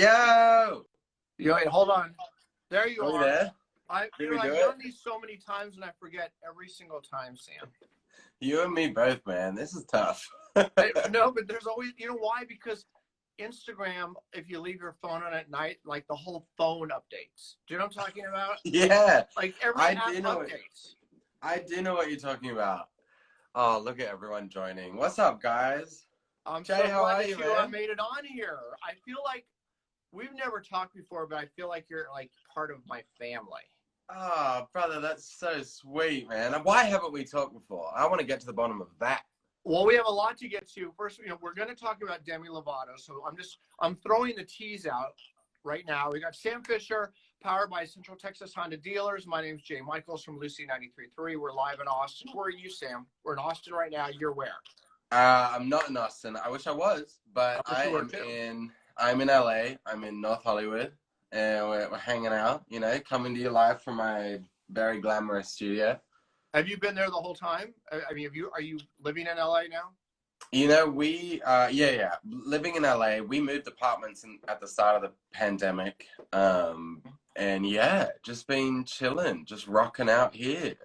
Yo! Wait, hold on. There you Are we are. there? I've Did we do done it? these so many times and I forget every single time, Sam. You and me both, man. This is tough. No, but there's always, you know why? Because Instagram, if you leave your phone on at night, like the whole phone updates. Do you know what I'm talking about? Yeah, Like every I app do know updates. I do know what you're talking about. Oh, look at everyone joining. What's up, guys? I'm Jay, so how glad are that you, you man? made it on here. I feel like we've never talked before, but I feel like you're like part of my family. Oh, brother, that's so sweet, man. Why haven't we talked before? I want to get to the bottom of that. Well, we have a lot to get to. First, we're going to talk about Demi Lovato. So I'm throwing the tease out right now. We got Sam Fischer, powered by Central Texas Honda Dealers. My name's Jay Michaels from Lucy 93.3. We're live in Austin. Where are you, Sam? We're in Austin right now. You're where? I'm not in Austin. I wish I was, but I wish you were too. I'm in LA. I'm in North Hollywood, and we're hanging out. You know, coming to you live from my very glamorous studio. Have you been there the whole time? I mean, are you living in LA now? You know, yeah, living in LA. We moved apartments at the start of the pandemic, and yeah, just been chilling, just rocking out here.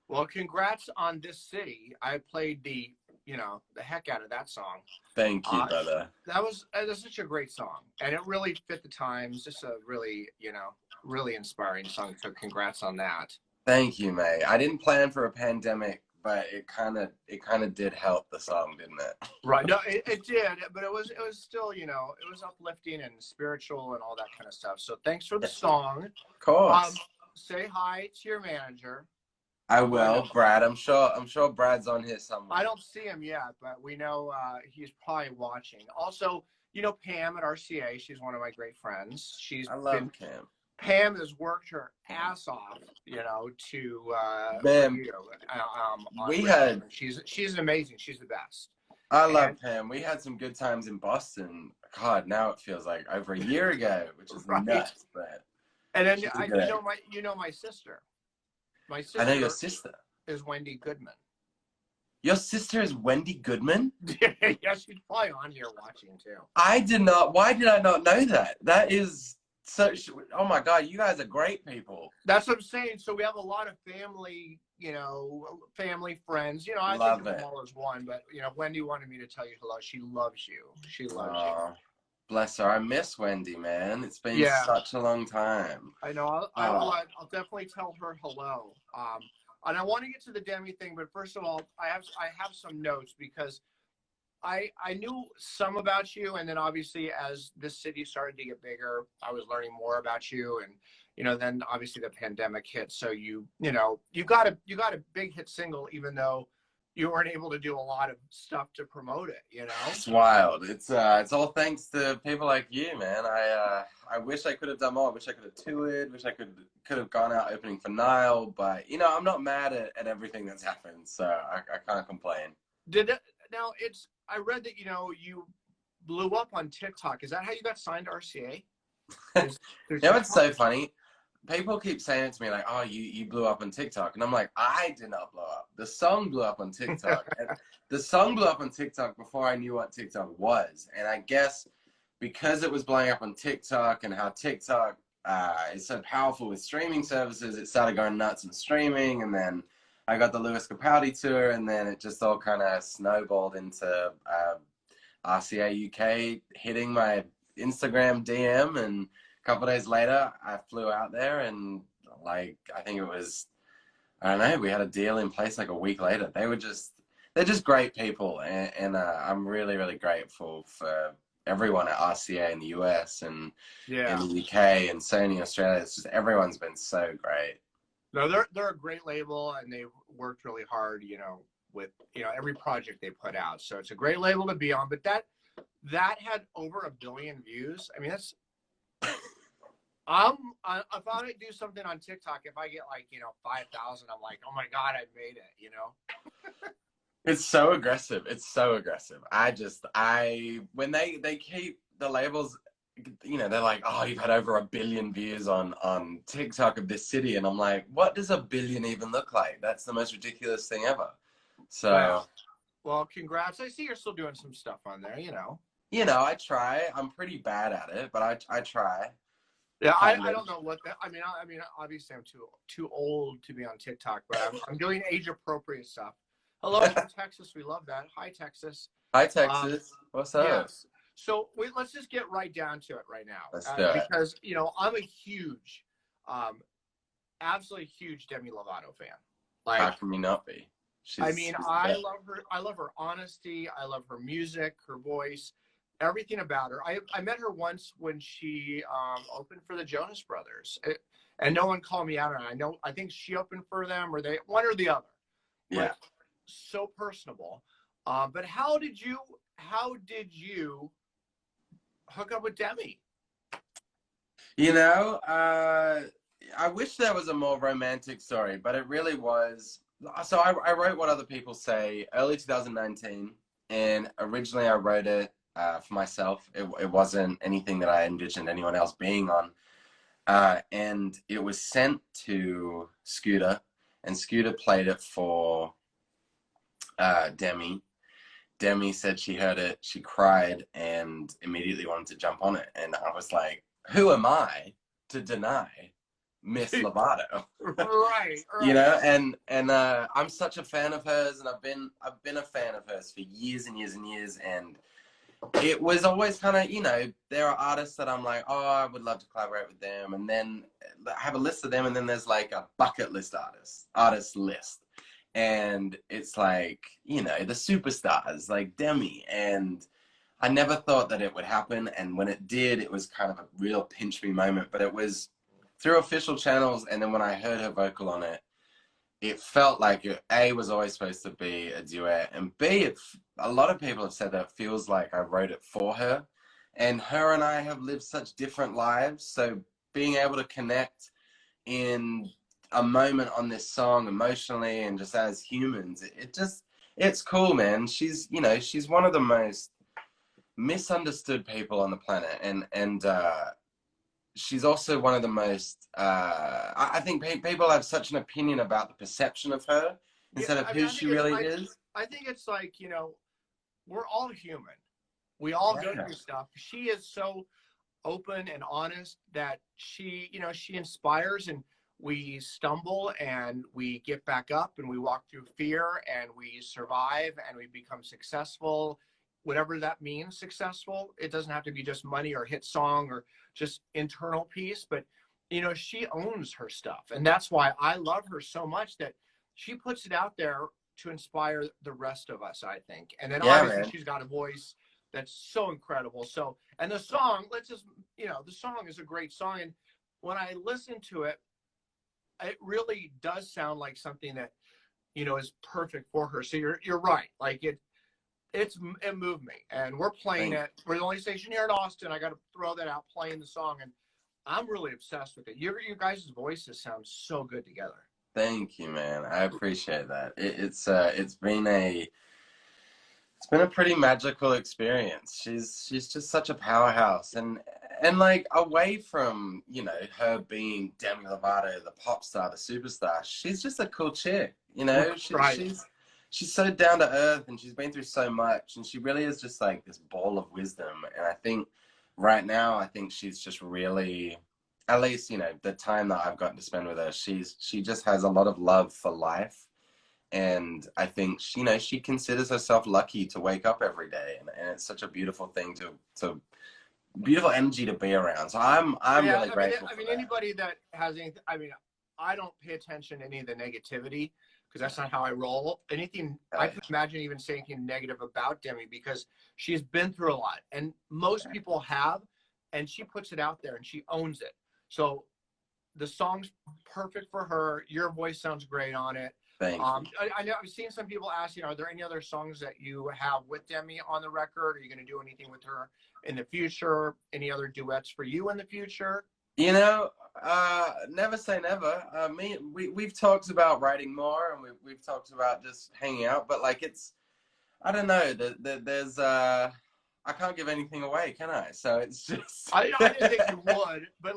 Well, congrats on this city. I played the heck out of that song. Thank you, brother. That's such a great song, and it really fit the times. Just a really, really inspiring song. So congrats on that. Thank you, mate. I didn't plan for a pandemic, but it kind of did help the song, didn't it? Right. No, it did, but it was still, it was uplifting and spiritual and all that kind of stuff. So thanks for the song. Of course. Say hi to your manager. I will, Brad. I'm sure Brad's on here somewhere. I don't see him yet, but we know he's probably watching. Also, Pam at RCA. She's one of my great friends. I love Cam. Pam has worked her ass off, to Man, she's amazing. She's the best. I love Pam. We had some good times in Boston. God, now it feels like over a year ago, which is nuts. But and then you know my sister. My sister. I know your sister is Wendy Goodman. Your sister is Wendy Goodman? Yeah, she's probably on here watching too. I did not. Why did I not know that? That is so. Oh my God, you guys are great people. That's what I'm saying. So we have a lot of family, family friends. I love think of them all as one. But Wendy wanted me to tell you hello. She loves you. She loves you. Bless her. I miss Wendy, man. It's been such a long time. I know. I'll definitely tell her hello. And I want to get to the Demi thing, but first of all, I have some notes because I knew some about you, and then obviously as this city started to get bigger, I was learning more about you, and then obviously the pandemic hit. So you got a big hit single, even though you weren't able to do a lot of stuff to promote it. It's wild. It's all thanks to people like you, man. I wish I could have done more. I wish I could have toured. Wish I could have gone out opening for Nile. But I'm not mad at everything that's happened, so I can't complain. I read that you blew up on TikTok. Is that how you got signed to RCA? It's so funny. People keep saying it to me like, "Oh, you blew up on TikTok," and I'm like, "I did not blow up. The song blew up on TikTok. And the song blew up on TikTok before I knew what TikTok was." And I guess because it was blowing up on TikTok and how TikTok is so powerful with streaming services, it started going nuts in streaming. And then I got the Lewis Capaldi tour, and then it just all kind of snowballed into RCA UK hitting my Instagram DM, and a couple of days later, I flew out there, and I think it was, I don't know, we had a deal in place like a week later. They're just great people, and I'm really, really grateful for everyone at RCA in the US and in the UK and Sony Australia. It's just everyone's been so great. No, they're a great label, and they've worked really hard, with every project they put out. So it's a great label to be on. But that had over 1 billion views. I mean, that's. If I do something on TikTok, if I get 5,000, I'm like, oh my God, I made it. It's so aggressive. It's so aggressive. When they keep the labels, they're like, oh, you've had over 1 billion views on TikTok of this city. And I'm like, what does 1 billion even look like? That's the most ridiculous thing ever. So. Well, congrats. I see you're still doing some stuff on there, You know, I try. I'm pretty bad at it, but I try. Yeah, Kind I of. don't know what that. I mean, obviously I'm too old to be on TikTok, but I'm doing age appropriate stuff. Hello from Texas, we love that. Hi Texas. Hi, Um, Texas. What's up? yes. So let's just get right down to it right now, Let's do it. because I'm a huge, um, absolutely huge Demi Lovato fan. How Like, can you not be? I mean, She's the I best. love her. I love her honesty. I love her music, her voice, everything about her. I met her once when she opened for the Jonas Brothers, and no one called me out on it. I think she opened for them, or they, one or the other. Yeah. But so personable. But how did you hook up with Demi? You know, I wish there was a more romantic story, but it really was. So I wrote What Other People Say early 2019, and originally I wrote it for myself. It wasn't anything that I envisioned anyone else being on. And it was sent to Scooter, and Scooter played it for Demi. Demi said she heard it, she cried, and immediately wanted to jump on it. And I was like, who am I to deny Miss Lovato? Right, You right. know, and I'm such a fan of hers, and I've been a fan of hers for years and years and years, and it was always kind of, you know, there are artists that I'm like, oh, I would love to collaborate with them, and then I have a list of them, and then there's like a bucket list artist list, and it's like, you know, the superstars like Demi, and I never thought that it would happen, and when it did, it was kind of a real pinch me moment, but it was through official channels, and then when I heard her vocal on it, it felt like it, A, was always supposed to be a duet, and B, a lot of people have said that it feels like I wrote it for her, and her and I have lived such different lives, so being able to connect in a moment on this song emotionally and just as humans, it's cool, man. She's, you know, she's one of the most misunderstood people on the planet, and she's also one of the most I think people have such an opinion about the perception of her Yeah, instead of I mean, who she really is. I think it's like, we're all human. We all go Yeah. through stuff. She is so open and honest that she inspires, and we stumble and we get back up and we walk through fear and we survive and we become successful, whatever that means. Successful, it doesn't have to be just money or hit song or just internal peace, but she owns her stuff, and that's why I love her so much, that she puts it out there to inspire the rest of us, I think. And then Yeah, obviously man. she's got a voice that's so incredible. So, and the song, the song is a great song. And when I listen to it, it really does sound like something that, is perfect for her. So you're right. Like it moved me, and we're playing Thank, it. We're the only station here in Austin. I got to throw that out, playing the song. And I'm really obsessed with it. Your guys' voices sound so good together. thank you, man. I appreciate that. It's been a pretty magical experience. She's just such a powerhouse, and like away from, you know, her being Demi Lovato, the pop star, the superstar, she's just a cool chick. You know, Right. she's so down to earth, and she's been through so much, and she really is just like this ball of wisdom. And I think right now, I think she's just really, at least, you know, the time that I've gotten to spend with her, she just has a lot of love for life, and I think she, you know, she considers herself lucky to wake up every day, and it's such a beautiful thing to beautiful energy to be around. So I'm Yeah, really grateful for that. anybody that has anything, I don't pay attention to any of the negativity, because that's not how I roll. Anything, I can imagine even saying anything negative about Demi, because she's been through a lot, and most people have, and she puts it out there and she owns it. So the song's perfect for her. Your voice sounds great on it. Thank you. I know I've seen some people ask, are there any other songs that you have with Demi on the record? Are you going to do anything with her in the future? Any other duets for you in the future? You know, never say never. We've talked about writing more, and we've talked about just hanging out, but like I don't know. There's I can't give anything away, can I? So it's just. I didn't think you would, but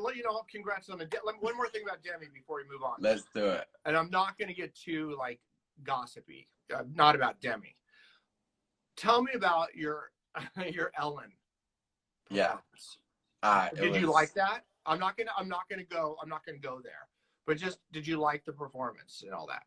congrats on one more thing about Demi before we move on. Let's do it. And I'm not going to get too gossipy. Not about Demi. Tell me about your your Ellen Yeah. performance. It Did you was. like that? I'm not gonna go there. But just did you like the performance and all that?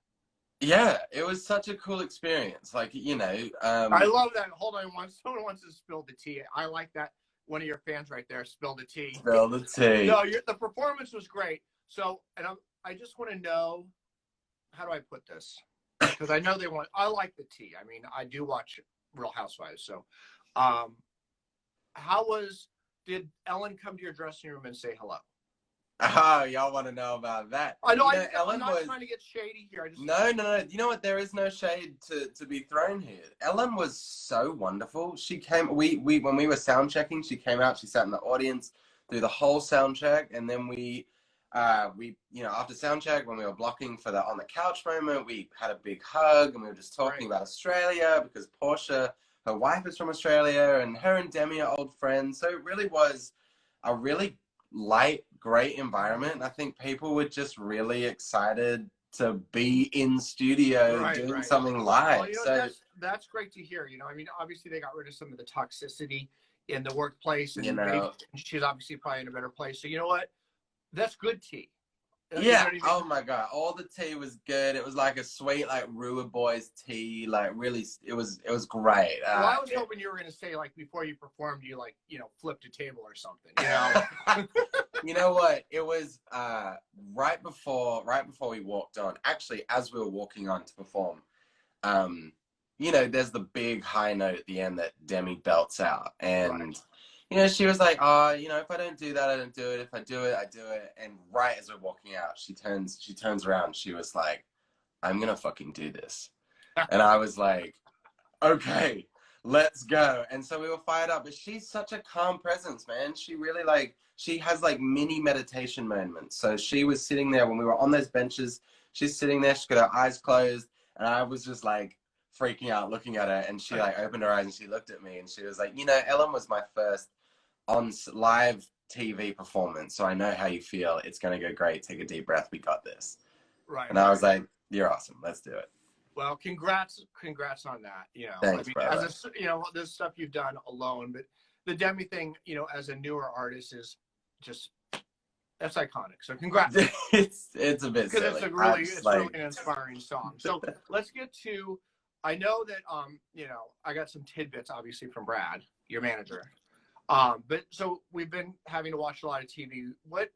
Yeah, it was such a cool experience. Like, you know, I love that. Hold on, someone wants to spill the tea. I like that. One of your fans right there spilled the tea. spill the tea. No, the performance was great. So, and I just want to know, how do I put this? Because I know I like the tea. I mean, I do watch Real Housewives. So, um, did Ellen come to your dressing room and say hello? Oh, y'all want to know about that? I know, Ellen I'm not was. trying to get shady here. No. You know what? There is no shade to be thrown here. Ellen was so wonderful. She came. We when we were sound checking, she came out. She sat in the audience through the whole sound check, and then we after sound check, when we were blocking for the on the couch moment, we had a big hug, and we were just talking about Australia because Portia, her wife, is from Australia, and her and Demi are old friends. So it really was a really light, great environment. I think people were just really excited to be in studio doing something live. Well, you know, that's great to hear. You know, I mean, obviously they got rid of some of the toxicity in the workplace, and she's obviously probably in a better place. So you know what? That's good tea. Yeah. You know what I mean? Oh my God. All the tea was good. It was like a sweet, like Rua Boys tea. Like really, it was great. Well, I was hoping you were going to say, like, before you performed, you, like, you know, flipped a table or something. You know. You know what? It was right before we walked on. Actually, as we were walking on to perform, you know, there's the big high note at the end that Demi belts out, and you know, she was like, "Oh, you know, if I don't do that, I don't do it. If I do it, I do it." And right as we're walking out, she turns around. She was like, "I'm gonna fucking do this," and I was like, "Okay, let's go." And so we were fired up. But she's such a calm presence, man. She really she has like mini meditation moments. So she was sitting there when we were on those benches. She's sitting there. She's got her eyes closed, and I was just like freaking out looking at her. And she like opened her eyes and she looked at me and she was like, "You know, Ellen was my first on live TV performance, so I know how you feel. It's gonna go great. Take a deep breath. We got this." And I was like, "You're awesome. Let's do it." Well, congrats on that. You know, thanks, brother. You know, this stuff you've done alone, but the Demi thing, you know, as a newer artist is just, that's iconic. So congrats. it's a bit silly. Because it's really an inspiring song. So let's get to, I know that, you know, I got some tidbits obviously from Brad, your manager. But so we've been having to watch a lot of TV. What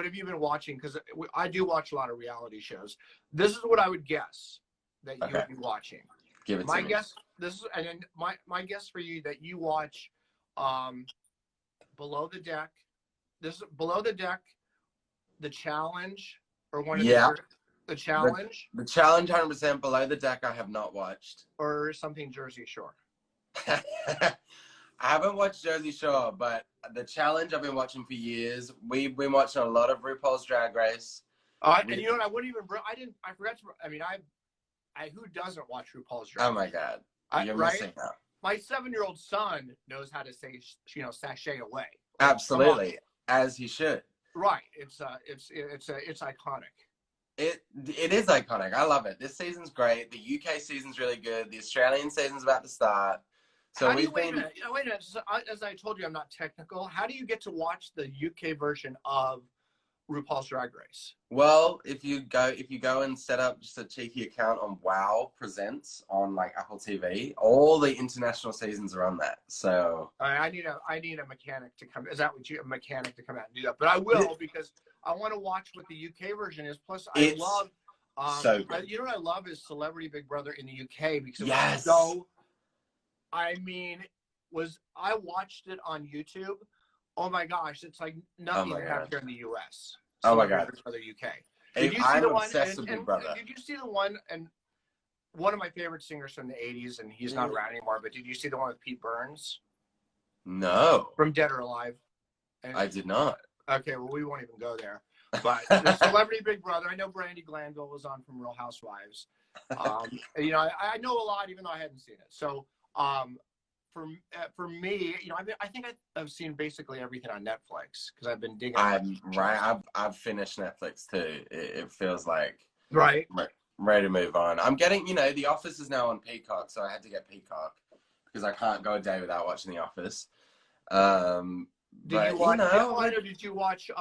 have you been watching? Because I do watch a lot of reality shows. This is what I would guess that you would be watching. Give it my to me. guess. This is, and then my guess for you that you watch Below the Deck. This is Below the Deck, The Challenge, or one of the Challenge. The Challenge, 100%. Below the Deck, I have not watched. Or something Jersey Shore. I haven't watched Jersey Shore, but The Challenge I've been watching for years. We've been watching a lot of RuPaul's Drag Race. And you know what? I forgot to. I mean, who doesn't watch RuPaul's Drag Race? Oh my God, you're missing out. My 7-year-old son knows how to say, you know, sashay away. Absolutely, as he should. Right. It's iconic. It is iconic. I love it. This season's great. The UK season's really good. The Australian season's about to start. So wait a minute. So, as I told you, I'm not technical. How do you get to watch the UK version of RuPaul's Drag Race? Well, if you go and set up just a cheeky account on Wow Presents on like Apple TV, all the international seasons are on that. So I need a mechanic to come. Is that what a mechanic to come out and do that? But I will, because I want to watch what the UK version is. Plus, I love. So good. You know what I love is Celebrity Big Brother in the UK, because it was so. I mean, I watched it on YouTube. Oh my gosh, it's like nothing you have here in the US. Oh my God. For the UK. I'm obsessed with Big Brother. Did you see the one, and one of my favorite singers from the 80s, and he's not around anymore, but did you see the one with Pete Burns? No. From Dead or Alive? I did not. Okay, well, we won't even go there. But the Celebrity Big Brother, I know Brandy Glanville was on from Real Housewives. You know, I know a lot, even though I hadn't seen it. So, for me, you know, I think I've seen basically everything on Netflix, because I've been digging. I've finished Netflix too. It feels like ready to move on. I'm getting, you know, The Office is now on Peacock, so I had to get Peacock because I can't go a day without watching The Office. Did you But watch? you know, I know. Did you watch?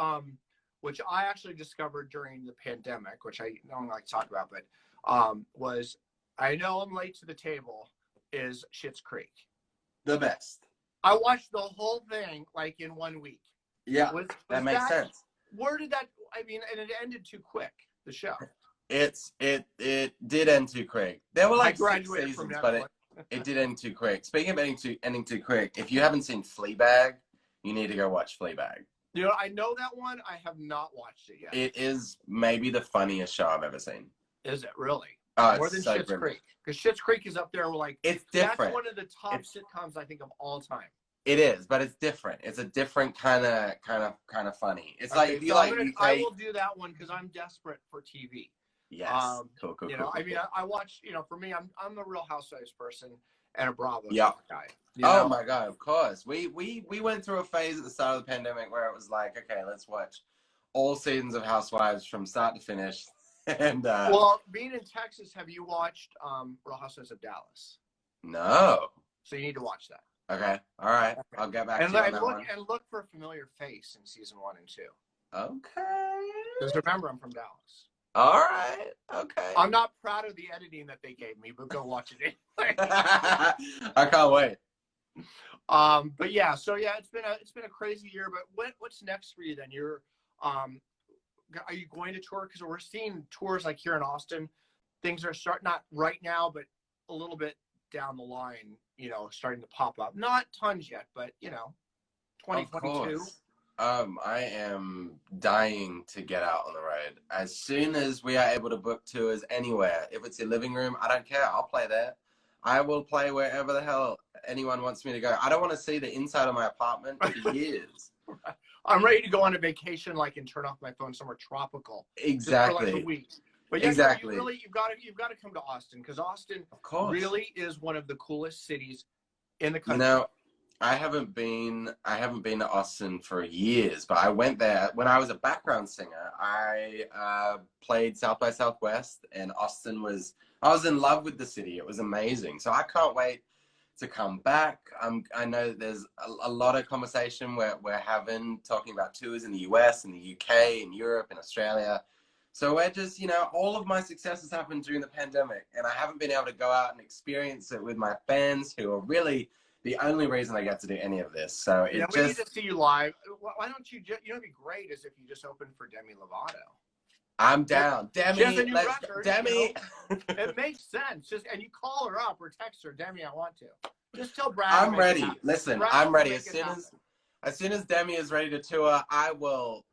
Which I actually discovered during the pandemic, which I don't like to talk about, but was I know I'm late to the table. Is Schitt's Creek. the best. I watched the whole thing like in 1 week. Yeah, Was that makes sense. Where did that? I mean, and it ended too quick. The show. It did end too quick. There were like 6 graduated from seasons, Netflix. but it did end too quick. Speaking of ending too quick, if you haven't seen Fleabag, you need to go watch Fleabag. You know, I know that one. I have not watched it yet. It is maybe the funniest show I've ever seen. Is it really? Oh, More than Schitt's Creek, because Schitt's Creek is up there. Like it's different. That's one of the top sitcoms I think of all time. It is, but it's different. It's a different kind of funny. It's okay, like if you so I will do that one because I'm desperate for TV. Yes. Cool. You know, I mean, I watch. You know, for me, I'm a Real Housewives person and a Bravo guy. Oh my God, of course. We went through a phase at the start of the pandemic where it was like, okay, let's watch all seasons of Housewives from start to finish. And well, being in Texas, have you watched Real Housewives of Dallas? No. So you need to watch that. Okay. All right. Okay. I'll get back to you on that one. And look for a familiar face in season 1 and 2. Okay. Because remember, I'm from Dallas. All right. Okay. I'm not proud of the editing that they gave me, but go watch it anyway. I can't wait. But yeah, so yeah, it's been a crazy year. But what's next for you then? Are you going to tour? Because we're seeing tours like here in Austin. Things are not right now, but a little bit down the line. You know, starting to pop up. Not tons yet, but 2022. I am dying to get out on the road. As soon as we are able to book tours anywhere, if it's your living room, I don't care. I'll play there. I will play wherever the hell anyone wants me to go. I don't want to see the inside of my apartment for years. I'm ready to go on a vacation, and turn off my phone somewhere tropical. Exactly. Just for a week. But yeah, exactly. You've got to come to Austin because Austin really is one of the coolest cities in the country. You know, I haven't been to Austin for years, but I went there when I was a background singer. I played South by Southwest, and I was in love with the city. It was amazing. So I can't wait to come back. I know there's a lot of conversation we're having, talking about tours in the US, in the UK, in Europe, in Australia. So we're just, all of my successes happened during the pandemic, and I haven't been able to go out and experience it with my fans, who are really the only reason I get to do any of this. So we need to see you live. Why don't you just, it'd be great is if you just opened for Demi Lovato. I'm down. Demi, Demi. It makes sense. And you call her up or text her, Demi, I want to. Just tell Brad. I'm ready. Listen, I'm ready. As soon as Demi is ready to tour, I will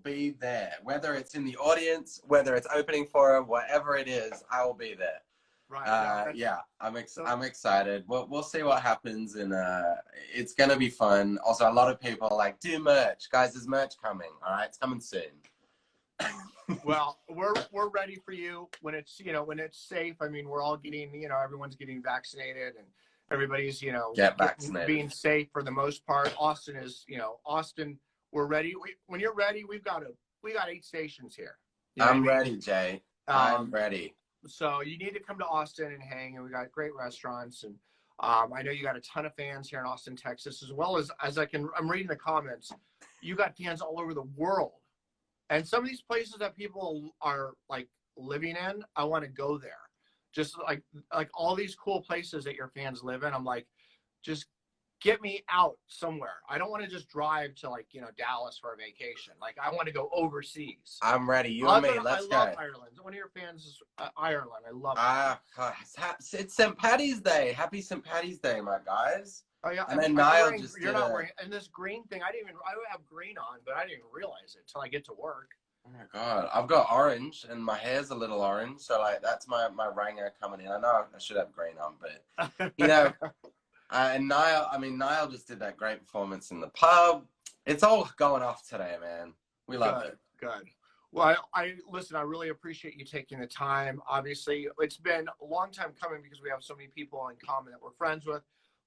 be there. Whether it's in the audience, whether it's opening for her, whatever it is, I will be there. Right. Yeah, I'm excited. We'll see what happens, and it's gonna be fun. Also, a lot of people are like, do merch, guys. There's merch coming. All right, it's coming soon. Well, we're ready for you when it's safe. I mean, we're all getting everyone's getting vaccinated and everybody's being safe for the most part. Austin is Austin. We're ready. When you're ready, we got 8 stations here. I'm ready, Jay. I'm ready. So you need to come to Austin and hang, and we got great restaurants, and I know you got a ton of fans here in Austin, Texas, as well as I'm reading the comments. You got fans all over the world, and some of these places that people are like living in, I want to go there. Just like all these cool places that your fans live in, I'm like, just get me out somewhere. I don't want to just drive to Dallas for a vacation. Like I want to go overseas. I'm ready. You and me. Let's go. I love Ireland. One of your fans is Ireland. I love it. It's St. Paddy's Day. Happy St. Paddy's Day, my guys. Oh yeah. And then Niall you're not wearing, and this green thing. I have green on, but I didn't even realize it till I get to work. Oh my God, I've got orange, and my hair's a little orange, so that's my ranger coming in. I know I should have green on, but and Niall just did that great performance in the pub. It's all going off today, man. We love it. Good. Well, I really appreciate you taking the time. Obviously, it's been a long time coming because we have so many people in common that we're friends with.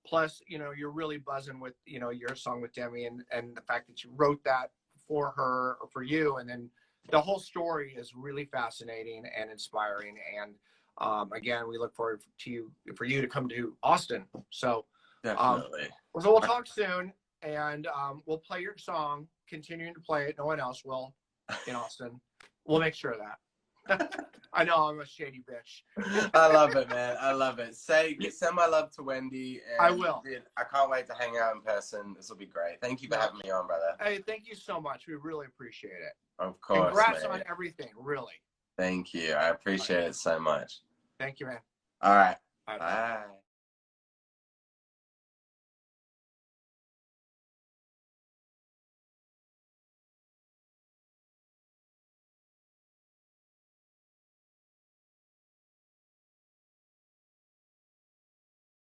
Plus, you're really buzzing with, your song with Demi and the fact that you wrote that for her or for you. And then the whole story is really fascinating and inspiring. And again, we look forward for you to come to Austin. So definitely. So we'll talk soon. and we'll play your song, continuing to play it. No one else will in Austin. We'll make sure of that. I know I'm a shady bitch. I love it, man. I love it. Send my love to Wendy. And I will. Dude, I can't wait to hang out in person. This will be great. Thank you for having me on, brother. Hey, thank you so much. We really appreciate it. Of course, congrats man. on everything, really. Thank you. I appreciate it so much. Thank you, man. All right. Bye. Bye.